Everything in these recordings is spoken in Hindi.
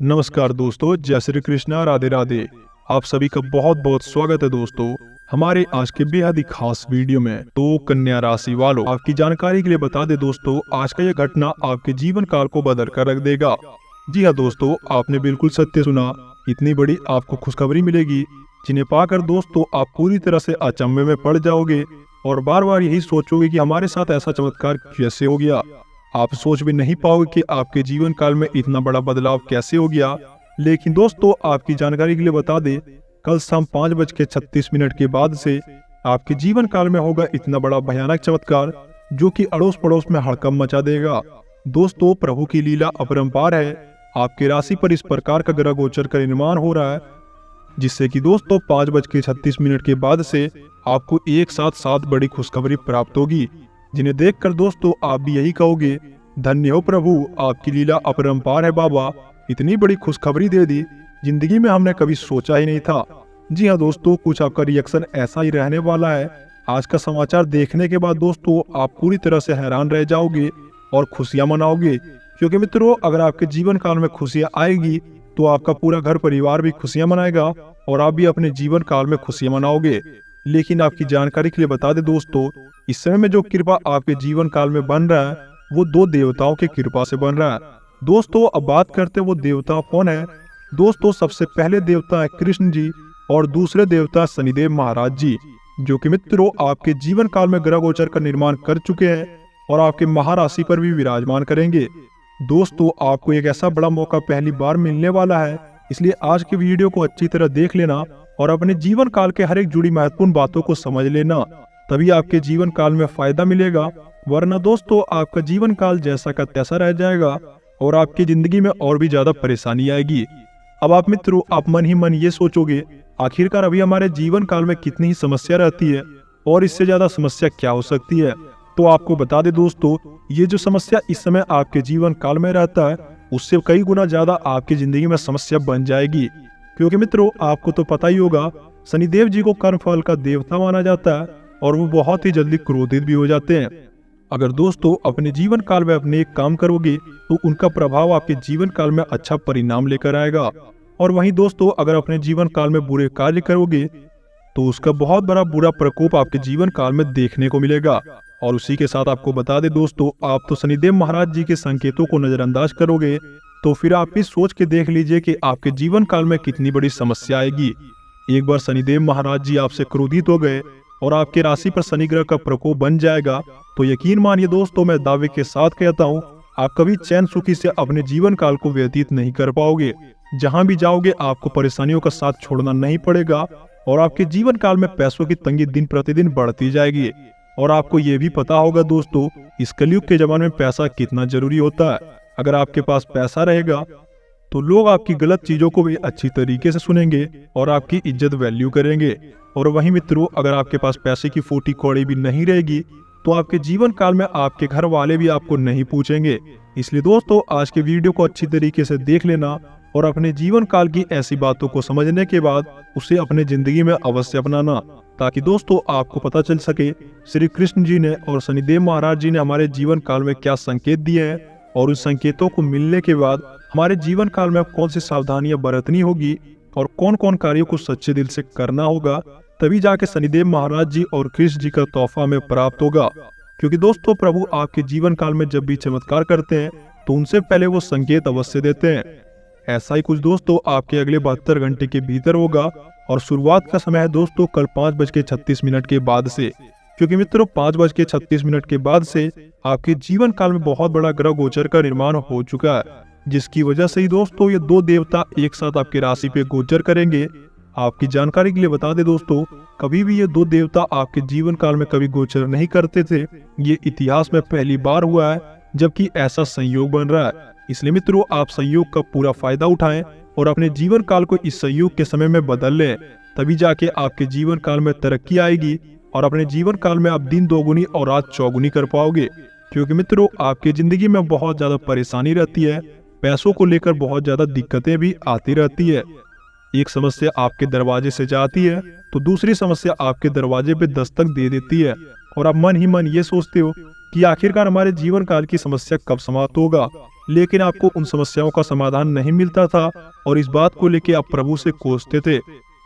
नमस्कार दोस्तों, जय श्री कृष्णा, राधे राधे। आप सभी का बहुत बहुत स्वागत है दोस्तों हमारे आज के बेहद ही खास वीडियो में। तो कन्या राशि वालों, आपकी जानकारी के लिए बता दे दोस्तों, आज का यह घटना आपके जीवन काल को बदल कर रख देगा। जी हाँ दोस्तों, आपने बिल्कुल सत्य सुना। इतनी बड़ी आपको खुशखबरी मिलेगी जिन्हें पाकर दोस्तों आप पूरी तरह से अचंभे में पड़ जाओगे और बार बार यही सोचोगे कि हमारे साथ ऐसा चमत्कार कैसे हो गया। आप सोच भी नहीं पाओगे कि आपके जीवन काल में इतना बड़ा बदलाव कैसे हो गया। लेकिन दोस्तों आपकी जानकारी के लिए बता दे, कल शाम 5:36 के बाद से आपके जीवन काल में होगा इतना बड़ा भयानक चमत्कार जो कि अड़ोस पड़ोस में हड़कंप मचा देगा। दोस्तों प्रभु की लीला अपरंपार है। आपकी राशि पर इस प्रकार का ग्रह गोचर का निर्माण हो रहा है जिससे कि दोस्तों 5:36 के बाद से आपको एक साथ 7 बड़ी खुशखबरी प्राप्त होगी, जिन्हें देखकर दोस्तों आप भी यही कहोगे, धन्य हो प्रभु, आपकी लीला अपरंपार है बाबा। इतनी बड़ी खुशखबरी दे दी, जिंदगी में हमने कभी सोचा ही नहीं था। जी हाँ दोस्तों, कुछ आपका रिएक्शन ऐसा ही रहने वाला है। आज का समाचार देखने के बाद दोस्तों आप पूरी तरह से हैरान रह जाओगे और खुशियां मनाओगे, क्योंकि मित्रों अगर आपके जीवन काल में खुशियां आएगी तो आपका पूरा घर परिवार भी खुशियां मनाएगा और आप भी अपने जीवन काल में खुशियां मनाओगे। लेकिन आपकी जानकारी के लिए बता दे दोस्तों, इस समय में जो कृपा आपके जीवन काल में बन रहा है वो 2 देवताओं की कृपा से बन रहा है। दोस्तों अब बात करते हैं वो देवता कौन है। दोस्तों सबसे पहले देवता है कृष्ण जी और दूसरे देवता शनिदेव महाराज जी, जो कि मित्रों आपके जीवन काल में ग्रह गोचर का निर्माण कर चुके हैं और आपके महाराशि पर भी विराजमान करेंगे। दोस्तों आपको एक ऐसा बड़ा मौका पहली बार मिलने वाला है, इसलिए आज की वीडियो को अच्छी तरह देख लेना और अपने जीवन काल के हर एक जुड़ी महत्वपूर्ण बातों को समझ लेना, तभी आपके जीवन काल में फायदा मिलेगा। वरना दोस्तों आपका जीवन काल जैसा का तैसा रह जाएगा और आपकी जिंदगी में और भी ज्यादा परेशानी आएगी। अब आप मित्रों आप मन ही मन ये सोचोगे, आखिरकार अभी हमारे जीवन काल में कितनी ही समस्या रहती है और इससे ज्यादा समस्या क्या हो सकती है। तो आपको बता दे दोस्तों, ये जो समस्या इस समय आपके जीवन काल में रहता है उससे कई गुना ज्यादा आपकी जिंदगी में समस्या बन जाएगी। क्योंकि मित्रों आपको तो पता ही होगा, शनिदेव जी को कर्मफल का देवता माना जाता है और वो बहुत ही जल्दी क्रोधित भी हो जाते हैं। अगर दोस्तों अपने जीवन काल में अपने एक काम करोगे तो उनका प्रभाव आपके जीवन काल में अच्छा परिणाम लेकर आएगा, और वहीं दोस्तों अगर अपने जीवन काल में बुरे कार्य करोगे तो उसका बहुत बड़ा बुरा प्रकोप आपके जीवन काल में देखने को मिलेगा। और उसी के साथ आपको बता दे दोस्तों, आप तो शनिदेव महाराज जी के संकेतों को नजरअंदाज करोगे तो फिर आप भी सोच के देख लीजिए कि आपके जीवन काल में कितनी बड़ी समस्या आएगी। एक बार शनिदेव महाराज जी आपसे क्रोधित हो गए और आपके राशि पर शनि ग्रह का प्रकोप बन जाएगा तो यकीन मानिए दोस्तों, मैं दावे के साथ कहता हूँ आप कभी चैन सुखी से अपने जीवन काल को व्यतीत नहीं कर पाओगे। जहाँ भी जाओगे आपको परेशानियों का साथ छोड़ना नहीं पड़ेगा और आपके जीवन काल में पैसों की तंगी दिन प्रतिदिन बढ़ती जाएगी। और आपको ये भी पता होगा दोस्तों, इस कलयुग के जमाने में पैसा कितना जरूरी होता है। अगर आपके पास पैसा रहेगा तो लोग आपकी गलत चीजों को भी अच्छी तरीके से सुनेंगे और आपकी इज्जत वैल्यू करेंगे। और वहीं मित्रों अगर आपके पास पैसे की फूटी कौड़ी भी नहीं रहेगी तो आपके जीवन काल में आपके घर वाले भी आपको नहीं पूछेंगे। इसलिए दोस्तों आज के वीडियो को अच्छी तरीके से देख लेना और अपने जीवन काल की ऐसी बातों को समझने के बाद उसे अपने जिंदगी में अवश्य अपनाना, ताकि दोस्तों आपको पता चल सके श्री कृष्ण जी ने और शनिदेव महाराज जी ने हमारे जीवन काल में क्या संकेत दिए हैं और उन संकेतों को मिलने के बाद हमारे जीवन काल में कौन सी सावधानियां बरतनी होगी और कौन कौन कार्यों को सच्चे दिल से करना होगा, तभी जाके शनिदेव महाराज जी और कृष्ण जी का तोहफा हमें प्राप्त होगा। क्योंकि दोस्तों प्रभु आपके जीवन काल में जब भी चमत्कार करते हैं तो उनसे पहले वो संकेत अवश्य देते हैं। ऐसा ही कुछ दोस्तों आपके अगले 72 घंटे के भीतर होगा और शुरुआत का समय है दोस्तों कल 5:36 के बाद से। क्योंकि मित्रों 5:36 के बाद से आपके जीवन काल में बहुत बड़ा ग्रह गोचर का निर्माण हो चुका है, जिसकी वजह से ही दोस्तों ये 2 देवता एक साथ आपकी राशि पे गोचर करेंगे। आपकी जानकारी के लिए बता दे दोस्तों, कभी भी ये 2 देवता आपके जीवन काल में कभी गोचर नहीं करते थे। ये इतिहास में पहली बार हुआ है जबकि ऐसा संयोग बन रहा है। इसलिए मित्रों आप संयोग का पूरा फायदा उठाएं और अपने जीवन काल को इस संयोग के समय में बदल लें, तभी जाके आपके जीवन काल में तरक्की आएगी और अपने जीवन काल में आप दिन दोगुनी और रात चौगुनी कर पाओगे। क्योंकि मित्रों आपकी जिंदगी में बहुत ज्यादा परेशानी रहती है, पैसों को लेकर बहुत ज्यादा दिक्कतें भी आती रहती है। एक समस्या आपके दरवाजे से जाती है तो दूसरी समस्या आपके दरवाजे पे दस्तक दे देती है और आप मन ही मन ये सोचते हो कि आखिरकार हमारे जीवन काल की समस्या कब समाप्त होगा। लेकिन आपको उन समस्याओं का समाधान नहीं मिलता था और इस बात को लेकर आप प्रभु से कोसते थे।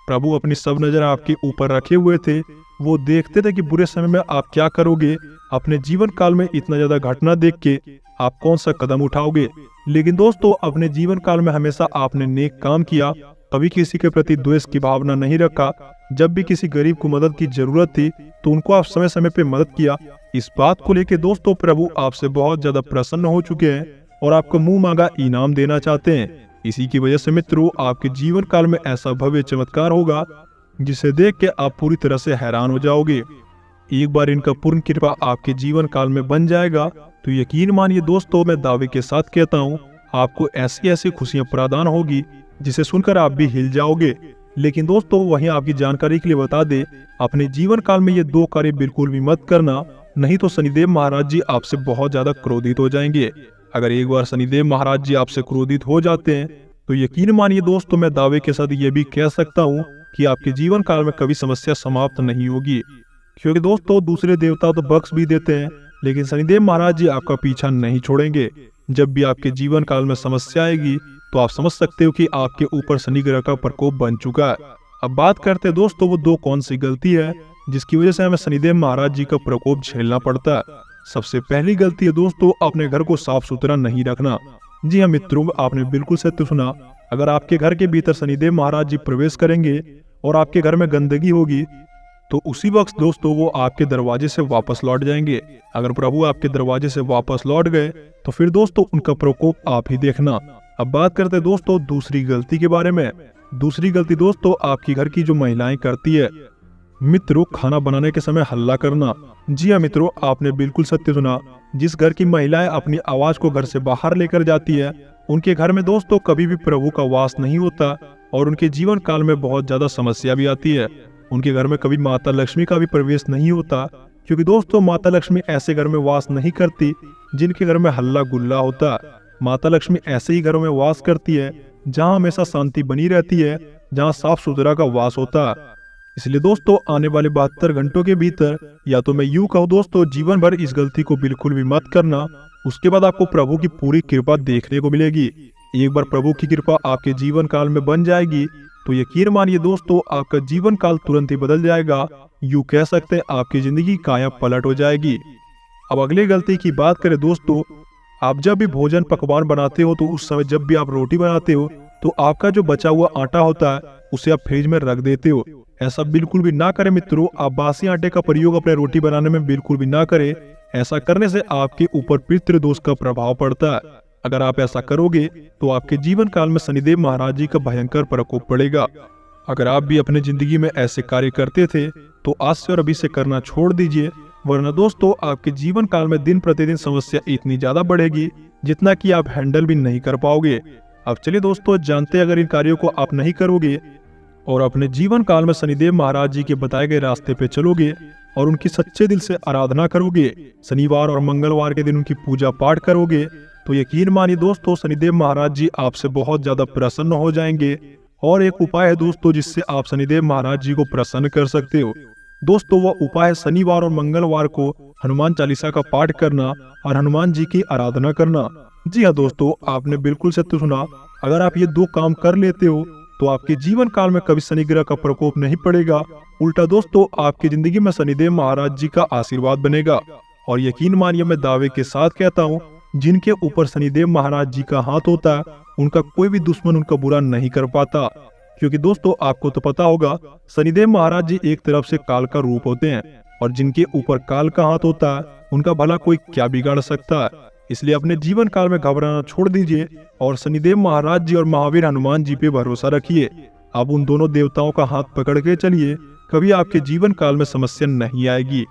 प्रभु अपनी सब नजर आपके ऊपर रखे हुए थे। वो देखते थे कि बुरे समय में आप क्या करोगे, अपने जीवन काल में इतना ज्यादा घटना देख के आप कौन सा कदम उठाओगे। लेकिन दोस्तों, अपने जीवन काल में हमेशा आपने नेक काम किया, कभी किसी के प्रति द्वेष की भावना नहीं रखा। जब भी किसी गरीब को मदद की जरूरत थी तो उनको आप समय समय पे मदद किया। इस बात को लेके दोस्तों, प्रभु आपसे बहुत ज्यादा प्रसन्न हो चुके हैं और आपको मुंह मांगा इनाम देना चाहते हैं। इसी की वजह से मित्रों, आपके जीवन काल में ऐसा भव्य चमत्कार होगा जिसे देख के आप पूरी तरह से हैरान हो जाओगे। एक बार इनका पूर्ण कृपा आपके जीवन काल में बन जाएगा तो यकीन मानिए दोस्तों, मैं दावे के साथ कहता हूँ, आपको ऐसी ऐसी खुशियां प्रदान होगी जिसे सुनकर आप भी हिल जाओगे। लेकिन दोस्तों, वहीं आपकी जानकारी के लिए बता दे, अपने जीवन काल में ये 2 कार्य बिल्कुल भी मत करना, नहीं तो शनिदेव महाराज जी आपसे बहुत ज्यादा क्रोधित हो जाएंगे। अगर एक बार शनिदेव महाराज जी आपसे क्रोधित हो जाते हैं तो यकीन मानिए दोस्तों, मैं दावे के साथ ये भी कह सकता हूँ कि आपके जीवन काल में कभी समस्या समाप्त नहीं होगी। क्योंकि दोस्तों, दूसरे देवता तो बख्श भी देते हैं, लेकिन शनिदेव महाराज जी आपका पीछा नहीं छोड़ेंगे। जब भी आपके जीवन काल में समस्या आएगी तो आप समझ सकते हो कि आपके ऊपर शनि ग्रह का प्रकोप बन चुका है। अब बात करते हैं दोस्तों, वो 2 कौन सी गलती है जिसकी वजह से हमें शनिदेव महाराज जी का प्रकोप झेलना पड़ता है। सबसे पहली गलती है दोस्तों, अपने घर को साफ सुथरा नहीं रखना। जी हाँ मित्रों, आपने बिल्कुल सत्य सुना। अगर आपके घर के भीतर शनिदेव महाराज जी प्रवेश करेंगे और आपके घर में गंदगी होगी तो उसी वक्त दोस्तों वो आपके दरवाजे से वापस लौट जाएंगे। अगर प्रभु आपके दरवाजे से वापस लौट गए तो फिर दोस्तों उनका प्रकोप आप ही देखना। अब बात करते हैं दोस्तों दूसरी गलती के बारे में। दूसरी गलती दोस्तों, आपकी घर की जो महिलाएं करती है मित्रों, खाना बनाने के समय हल्ला करना। जी हाँ मित्रों, आपने बिल्कुल सत्य सुना। जिस घर की महिलाएं अपनी आवाज को घर से बाहर लेकर जाती है, उनके घर में दोस्तों कभी भी प्रभु का वास नहीं होता और उनके जीवन काल में बहुत ज्यादा समस्या भी आती है। उनके घर में कभी माता लक्ष्मी का भी प्रवेश नहीं होता, क्योंकि दोस्तों माता लक्ष्मी ऐसे घर में वास नहीं करती जिनके घर में हल्ला गुल्ला होता। माता लक्ष्मी ऐसे ही घरों में वास करती है जहां हमेशा शांति बनी रहती है, जहां साफ सुथरा का वास होता। इसलिए दोस्तों, आने वाले 72 घंटों के भीतर, या तो मैं यूं कहूँ दोस्तों, जीवन भर इस गलती को बिल्कुल भी मत करना। उसके बाद आपको प्रभु की पूरी कृपा देखने को मिलेगी। एक बार प्रभु की कृपा आपके जीवन काल में बन जाएगी तो यकीन मानिए दोस्तों, आपका जीवन काल तुरंत ही बदल जाएगा। यूं कह सकते हैं आपकी जिंदगी काया पलट हो जाएगी। अब अगली गलती की बात करें दोस्तों, आप जब भी भोजन पकवान बनाते हो तो उस समय जब भी आप रोटी बनाते हो तो आपका जो बचा हुआ आटा होता है उसे आप फ्रिज में रख देते हो। ऐसा बिल्कुल भी ना करें मित्रों। आप बासी आटे का प्रयोग अपने रोटी बनाने में बिल्कुल भी ना करें। ऐसा करने से आपके ऊपर पितृ दोष का प्रभाव पड़ता है। अगर आप ऐसा करोगे तो आपके जीवन काल में शनिदेव महाराज जी का भयंकर प्रकोप पड़ेगा। अगर आप भी अपने जिंदगी में ऐसे कार्य करते थे तो आज से और अभी से करना छोड़ दीजिए, वरना दोस्तों आपके जीवन काल में दिन प्रतिदिन समस्या इतनी ज्यादा बढ़ेगी जितना कि आप हैंडल भी नहीं कर पाओगे। अब चलिए दोस्तों, जानते हैं अगर इन कार्यों को आप नहीं करोगे और अपने जीवन काल में शनिदेव महाराज जी के बताए गए रास्ते पे चलोगे और उनकी सच्चे दिल से आराधना करोगे, शनिवार और मंगलवार के दिन उनकी पूजा पाठ करोगे, तो यकीन मानिए दोस्तों शनिदेव महाराज जी आपसे बहुत ज्यादा प्रसन्न हो जाएंगे। और एक उपाय है दोस्तों जिससे आप शनिदेव महाराज जी को प्रसन्न कर सकते हो। दोस्तों वह उपाय है शनिवार और मंगलवार को हनुमान चालीसा का पाठ करना और हनुमान जी की आराधना करना। जी हाँ दोस्तों, आपने बिल्कुल सत्य सुना। अगर आप ये 2 काम कर लेते हो तो आपके जीवन काल में कभी शनि ग्रह का प्रकोप नहीं पड़ेगा। उल्टा दोस्तों आपकी जिंदगी में शनिदेव महाराज जी का आशीर्वाद बनेगा। और यकीन मानिए मैं दावे के साथ कहता हूँ, जिनके ऊपर शनिदेव महाराज जी का हाथ होता है उनका कोई भी दुश्मन उनका बुरा नहीं कर पाता। क्योंकि दोस्तों आपको तो पता होगा, शनिदेव महाराज जी एक तरफ से काल का रूप होते हैं और जिनके ऊपर काल का हाथ होता है उनका भला कोई क्या बिगाड़ सकता है। इसलिए अपने जीवन काल में घबराना छोड़ दीजिए और शनिदेव महाराज जी और महावीर हनुमान जी पे भरोसा रखिए। अब उन दोनों देवताओं का हाथ पकड़ के चलिए, कभी आपके जीवन काल में समस्या नहीं आएगी।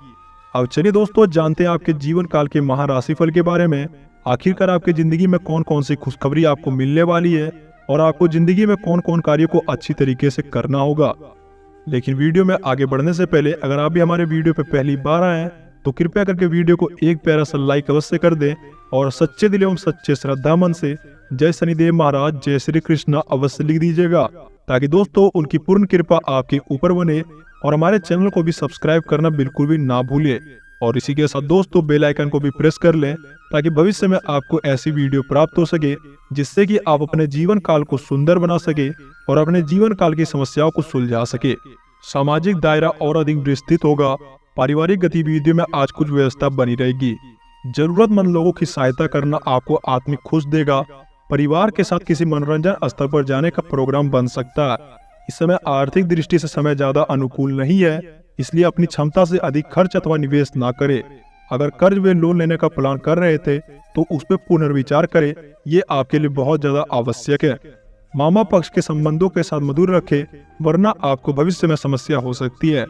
अब चलिए दोस्तों, जानते हैं आपके जीवन काल के महाराशिफल के बारे में। आखिरकार आपकी जिंदगी में कौन कौन सी खुशखबरी आपको मिलने वाली है और आपको जिंदगी में कौन कौन कार्यों को अच्छी तरीके से करना होगा। लेकिन वीडियो में आगे बढ़ने से पहले अगर आप भी हमारे वीडियो पे पहली बार आए हैं तो कृपया करके वीडियो को एक प्यारा सा लाइक अवश्य कर दें और सच्चे दिल एवं सच्चे श्रद्धा मन से जय शनिदेव महाराज जय श्री कृष्णा अवश्य लिख दीजिएगा, ताकि दोस्तों उनकी पूर्ण कृपा आपके ऊपर बने। और हमारे चैनल को भी सब्सक्राइब करना बिल्कुल भी ना भूलिए। और इसी के साथ दोस्तों बेल आइकन को भी प्रेस कर लें ताकि भविष्य में आपको ऐसी वीडियो प्राप्त हो सके जिससे कि आप अपने जीवन काल को सुंदर बना सके और अपने जीवन काल की समस्याओं को सुलझा सके। सामाजिक दायरा और अधिक विस्तृत होगा। पारिवारिक गतिविधियों में आज कुछ व्यवस्था बनी रहेगी। जरूरतमंद लोगों की सहायता करना आपको आत्मिक खुश देगा। परिवार के साथ किसी मनोरंजन स्थल पर जाने का प्रोग्राम बन सकता है। इस समय आर्थिक दृष्टि से समय ज्यादा अनुकूल नहीं है, इसलिए अपनी क्षमता से अधिक खर्च अथवा निवेश ना करें। अगर कर्ज वे लोन लेने का प्लान कर रहे थे तो उस पर पुनर्विचार करें, ये आपके लिए बहुत ज्यादा आवश्यक है। मामा पक्ष के संबंधों के साथ मधुर रखें, वरना आपको भविष्य में समस्या हो सकती है।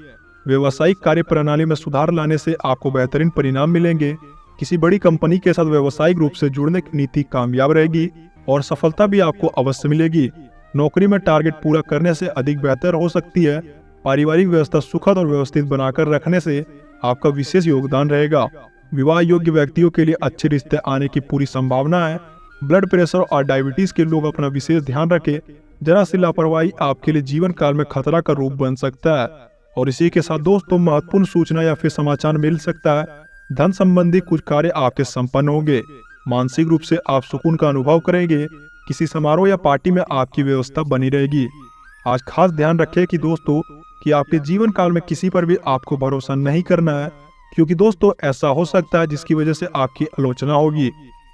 व्यवसायिक कार्य प्रणाली में सुधार लाने से आपको बेहतरीन परिणाम मिलेंगे। किसी बड़ी कंपनी के साथ व्यावसायिक रूप से जुड़ने की नीति कामयाब रहेगी और सफलता भी आपको अवश्य मिलेगी। नौकरी में टारगेट पूरा करने से अधिक बेहतर हो सकती है। पारिवारिक व्यवस्था सुखद और व्यवस्थित बनाकर रखने से आपका विशेष योगदान रहेगा। विवाह योग्य व्यक्तियों के लिए अच्छे रिश्ते आने की पूरी संभावना है। ब्लड प्रेशर और डायबिटीज के लोग अपना विशेष ध्यान रखें। जरा सी लापरवाही आपके लिए जीवन काल में खतरा का रूप बन सकता है। और इसी के साथ दोस्तों महत्वपूर्ण सूचना या फिर समाचार मिल सकता है। धन संबंधी कुछ कार्य आपके संपन्न होंगे। मानसिक रूप से आप सुकून का अनुभव करेंगे। किसी समारोह या पार्टी में आपकी व्यवस्था बनी रहेगी। आज खास ध्यान रखें कि दोस्तों कि आपके जीवन काल में किसी पर भी आपको भरोसा नहीं करना है, क्योंकि दोस्तों ऐसा हो सकता है जिसकी वजह से आपकी आलोचना होगी।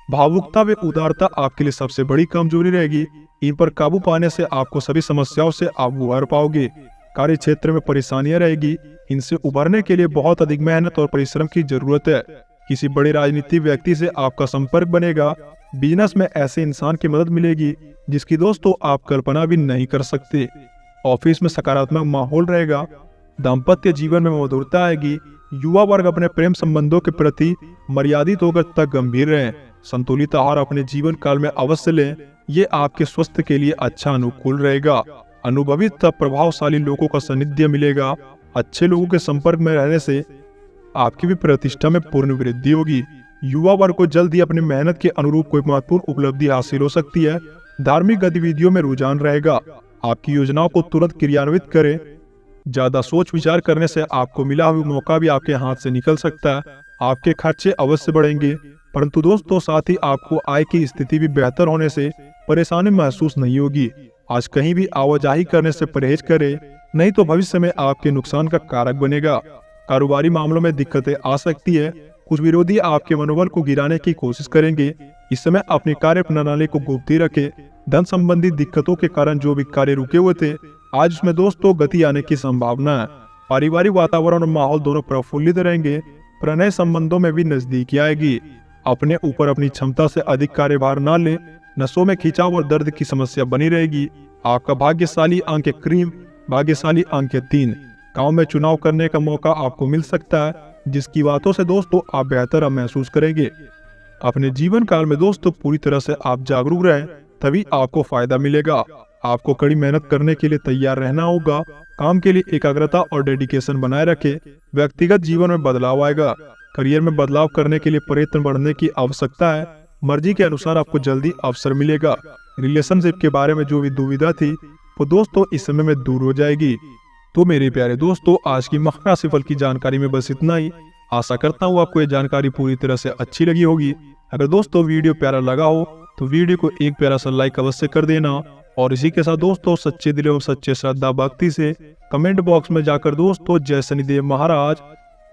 भावुकता व उदारता आपके लिए सबसे बड़ी कमजोरी रहेगी। इन पर काबू पाने से आपको सभी समस्याओं से आप उभर पाओगे। कार्य क्षेत्र में परेशानियां रहेगी, इनसे उभरने के लिए बहुत अधिक मेहनत और परिश्रम की जरूरत है। किसी बड़े राजनीतिक व्यक्ति से आपका संपर्क बनेगा। बिजनेस में ऐसे इंसान की मदद मिलेगी जिसकी दोस्तों आप कल्पना भी नहीं कर सकते। ऑफिस में सकारात्मक माहौल रहेगा। दाम्पत्य जीवन में मधुरता आएगी। युवा वर्ग अपने प्रेम संबंधों के प्रति मर्यादित होकर तक गंभीर रहें। संतुलित आहार अपने जीवन काल में अवश्य लें, ये आपके स्वास्थ्य के लिए अच्छा अनुकूल रहेगा। अनुभवी तथा प्रभावशाली लोगों का सानिध्य मिलेगा। अच्छे लोगों के संपर्क में रहने से आपकी भी प्रतिष्ठा में पूर्ण वृद्धि होगी। युवा वर्ग को जल्द ही अपनी मेहनत के अनुरूप कोई महत्वपूर्ण उपलब्धि हासिल हो सकती है। धार्मिक गतिविधियों में रुझान रहेगा। आपकी योजनाओं को तुरंत क्रियान्वित करें। ज्यादा सोच विचार करने से आपको मिला हुआ मौका भी आपके हाथ से निकल सकता है। आपके खर्चे अवश्य बढ़ेंगे, परंतु दोस्तों साथ ही आपको आय की स्थिति भी बेहतर होने से परेशानी महसूस नहीं होगी। आज कहीं भी आवाजाही करने से परहेज करें, नहीं तो भविष्य में आपके नुकसान का कारक बनेगा। कारोबारी मामलों में दिक्कतें आ सकती है। कुछ विरोधी आपके मनोबल को गिराने की कोशिश करेंगे। इस समय अपनी कार्य प्रणाली को गुप्त रखें। धन संबंधी दिक्कतों के कारण जो भी कार्य रुके हुए थे, आज उसमें दोस्तों गति आने की संभावना है। पारिवारिक वातावरण और माहौल दोनों प्रफुल्लित रहेंगे। प्रणय संबंधों में भी नजदीकी आएगी। अपने ऊपर अपनी क्षमता से अधिक कार्यभार न ले। नसों में खिंचाव और दर्द की समस्या बनी रहेगी। आपका भाग्यशाली अंक क्रीम, भाग्यशाली अंक 3। गांव में चुनाव करने का मौका आपको मिल सकता है, जिसकी बातों से दोस्तों आप बेहतर महसूस करेंगे। अपने जीवन काल में दोस्तों पूरी तरह से आप जागरूक रहें, तभी आपको फायदा मिलेगा। आपको कड़ी मेहनत करने के लिए तैयार रहना होगा। काम के लिए एकाग्रता और डेडिकेशन बनाए रखें। व्यक्तिगत जीवन में बदलाव आएगा। करियर में बदलाव करने के लिए प्रयत्न बढ़ने की आवश्यकता है। मर्जी के अनुसार आपको जल्दी अवसर मिलेगा। रिलेशनशिप के बारे में जो भी दुविधा थी वो दोस्तों इस समय में दूर हो जाएगी। तो मेरे प्यारे दोस्तों, आज की मकर राशि फल की जानकारी में बस इतना ही। आशा करता हूँ आपको ये जानकारी पूरी तरह से अच्छी लगी होगी। अगर दोस्तों वीडियो प्यारा लगा हो तो वीडियो को एक प्यारा सा लाइक अवश्य कर देना। और इसी के साथ दोस्तों सच्चे दिल एवं सच्चे श्रद्धा भक्ति से कमेंट बॉक्स में जाकर दोस्तों जय शनिदेव महाराज,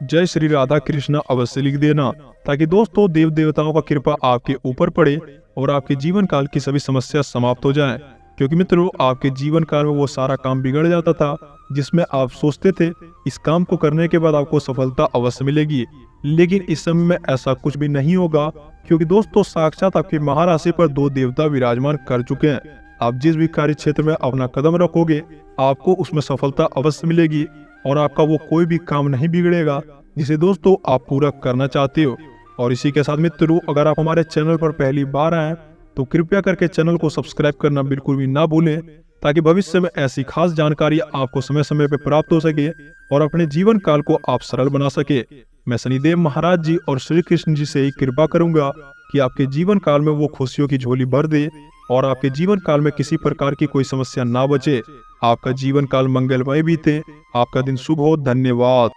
जय श्री राधा कृष्ण अवश्य लिख देना, ताकि दोस्तों देव देवताओं का कृपा आपके ऊपर पड़े और आपके जीवन काल की सभी समस्या समाप्त हो जाएं। क्योंकि मित्रों, आपके जीवन काल में वो सारा काम बिगड़ जाता था जिसमें आप सोचते थे इस काम को करने के बाद आपको सफलता अवश्य मिलेगी, लेकिन इस समय में ऐसा कुछ भी नहीं होगा। क्योंकि दोस्तों साक्षात आपकी महाराशि पर 2 देवता विराजमान कर चुके हैं। आप जिस भी कार्य क्षेत्र में अपना कदम रखोगे आपको उसमें सफलता अवश्य मिलेगी और आपका वो कोई भी काम नहीं बिगड़ेगा जिसे दोस्तों आप पूरा करना चाहते हो। और इसी के साथ मित्रों, अगर आप हमारे चैनल पर पहली बार आए तो कृपया करके चैनल को सब्सक्राइब करना बिल्कुल भी ना भूलें, ताकि भविष्य में ऐसी खास जानकारी आपको समय समय पर प्राप्त हो सके और अपने जीवन काल को आप सरल बना सके। मैं शनिदेव महाराज जी और श्री कृष्ण जी से ही कृपा करूंगा कि आपके जीवन काल में वो खुशियों की झोली भर दे और आपके जीवन काल में किसी प्रकार की कोई समस्या ना बचे। आपका जीवन काल मंगलमय बीते। आपका दिन शुभ हो। धन्यवाद।